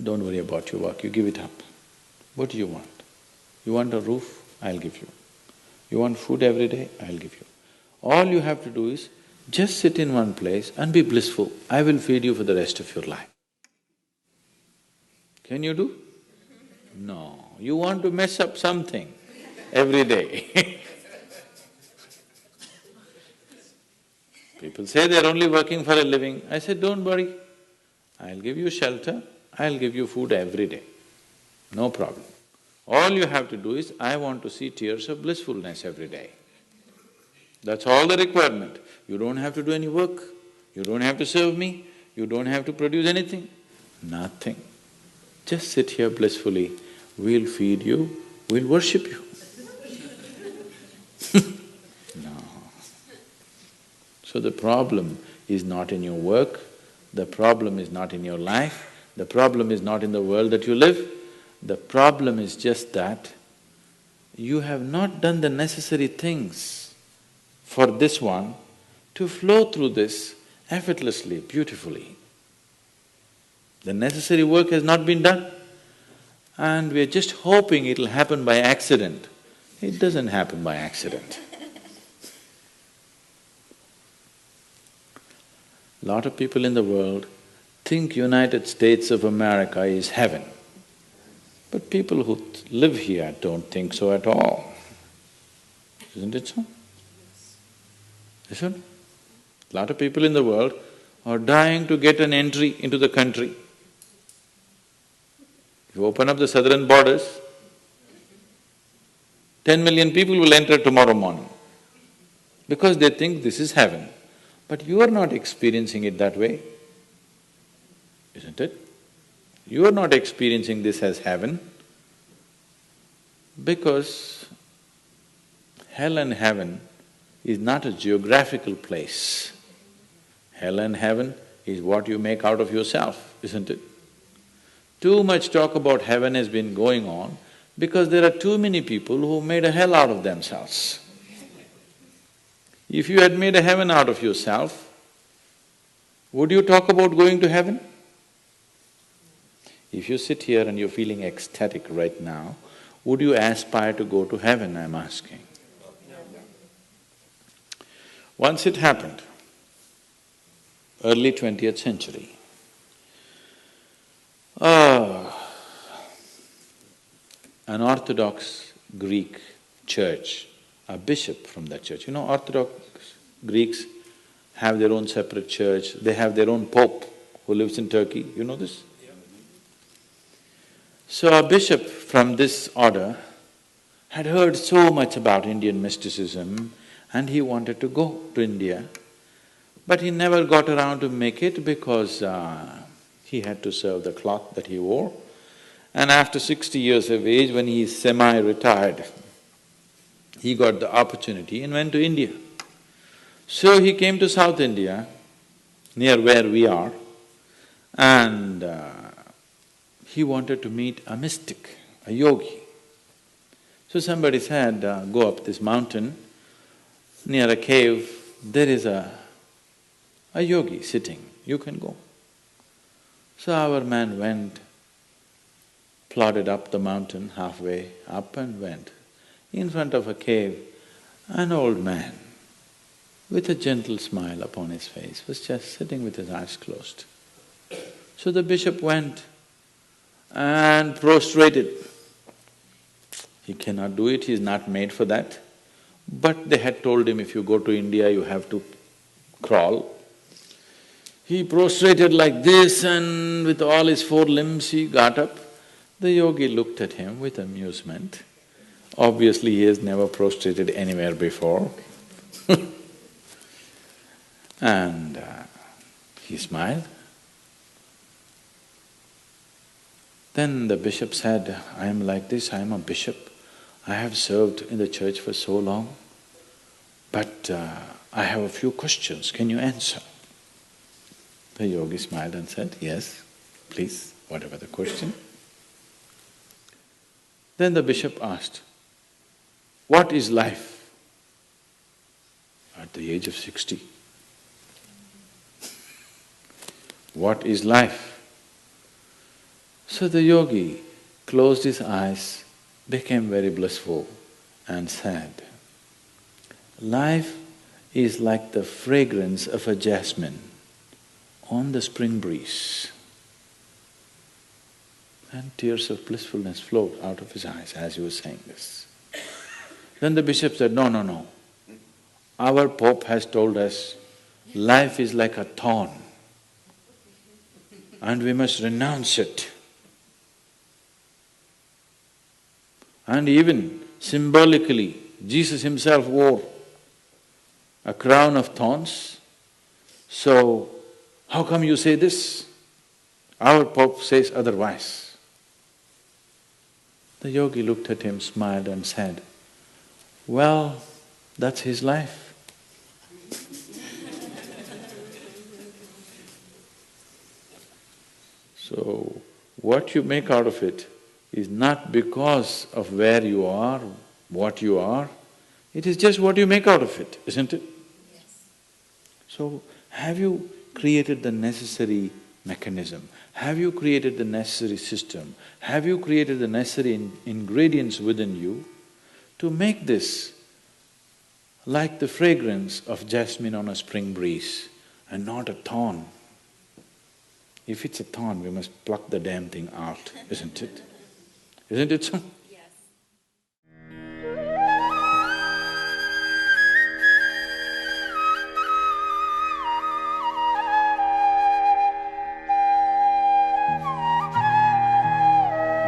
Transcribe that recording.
don't worry about your work, you give it up. What do you want? You want a roof? I'll give you. You want food every day? I'll give you. All you have to do is just sit in one place and be blissful. I will feed you for the rest of your life. Can you do? No, you want to mess up something every day. People say they're only working for a living. I said, don't worry, I'll give you shelter, I'll give you food every day, no problem. All you have to do is, I want to see tears of blissfulness every day. That's all the requirement. You don't have to do any work, you don't have to serve me, you don't have to produce anything, nothing. Just sit here blissfully, we'll feed you, we'll worship you. No. So the problem is not in your work, the problem is not in your life, the problem is not in the world that you live, the problem is just that you have not done the necessary things for this one to flow through this effortlessly, beautifully. The necessary work has not been done and we are just hoping it'll happen by accident. It doesn't happen by accident. Lot of people in the world think United States of America is heaven. But people who live here don't think so at all. Isn't it so? Isn't it? Lot of people in the world are dying to get an entry into the country. You open up the southern borders, 10 million people will enter tomorrow morning because they think this is heaven. But you are not experiencing it that way, isn't it? You are not experiencing this as heaven because hell and heaven is not a geographical place. Hell and heaven is what you make out of yourself, isn't it? Too much talk about heaven has been going on because there are too many people who made a hell out of themselves. If you had made a heaven out of yourself, would you talk about going to heaven? If you sit here and you're feeling ecstatic right now, would you aspire to go to heaven, I'm asking? Once it happened, early 20th century, an Orthodox Greek church, a bishop from that church, you know, Orthodox Greeks have their own separate church, they have their own pope who lives in Turkey, you know this? So a bishop from this order had heard so much about Indian mysticism and he wanted to go to India, but he never got around to make it because he had to serve the cloth that he wore. And after 60 years of age, when he is semi-retired, he got the opportunity and went to India. So he came to South India, near where we are, and he wanted to meet a mystic, a yogi. So somebody said, go up this mountain, near a cave, there is a yogi sitting, you can go. So our man went, plodded up the mountain, halfway up and went. In front of a cave, an old man with a gentle smile upon his face was just sitting with his eyes closed. So the bishop went and prostrated. He cannot do it, he is not made for that. But they had told him, if you go to India, you have to crawl. He prostrated like this and with all his four limbs he got up. The yogi looked at him with amusement. Obviously, he has never prostrated anywhere before. And he smiled. Then the bishop said, I am like this, I am a bishop. I have served in the church for so long, but I have a few questions, can you answer? The yogi smiled and said, yes, please, whatever the question. Then the bishop asked, what is life? At the age of 60. What is life? So the yogi closed his eyes, became very blissful and said, life is like the fragrance of a jasmine on the spring breeze. And tears of blissfulness flowed out of his eyes as he was saying this. Then the bishop said, no, no, no. Our Pope has told us life is like a thorn and we must renounce it. And even symbolically, Jesus himself wore a crown of thorns. So, how come you say this? Our Pope says otherwise. The yogi looked at him, smiled and said, well, that's his life. So, what you make out of it is not because of where you are, what you are, it is just what you make out of it, isn't it? Yes. So, have you created the necessary mechanism? Have you created the necessary system? Have you created the necessary ingredients within you to make this like the fragrance of jasmine on a spring breeze and not a thorn? If it's a thorn, we must pluck the damn thing out, isn't it? Isn't it so?